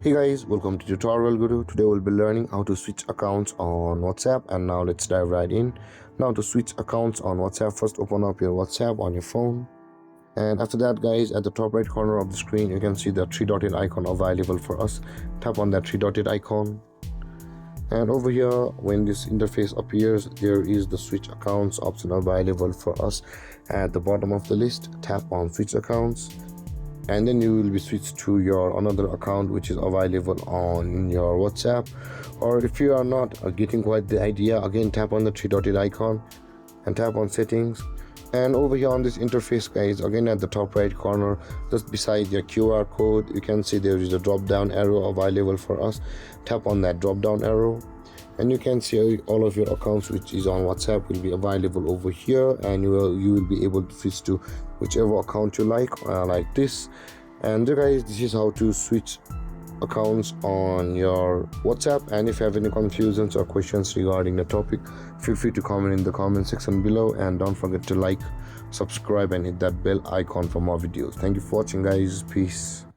Hey guys, welcome to Tutorial Guru. Today we'll be learning how to switch accounts on WhatsApp, and now let's dive right in. Now to switch accounts on WhatsApp, first open up your WhatsApp on your phone, and after that guys, at the top right corner of the screen you can see the three dotted icon available for us. Tap on that three dotted icon, and over here when this interface appears, there is the switch accounts option available for us. At the bottom of the list, tap on switch accounts, and then you will be switched to your another account which is available on your WhatsApp. Or if you are not getting quite the idea, again tap on the three dotted icon and tap on settings. And over here on this interface guys, again at the top right corner just beside your QR code, you can see there is a drop down arrow available for us. Tap on that drop down arrow and you can see all of your accounts which is on WhatsApp will be available over here, and you will be able to switch to whichever account you like this. And guys, this is how to switch accounts on your WhatsApp. And if you have any confusions or questions regarding the topic, feel free to comment in the comment section below, and don't forget to like, subscribe and hit that bell icon for more videos. Thank you for watching guys. Peace.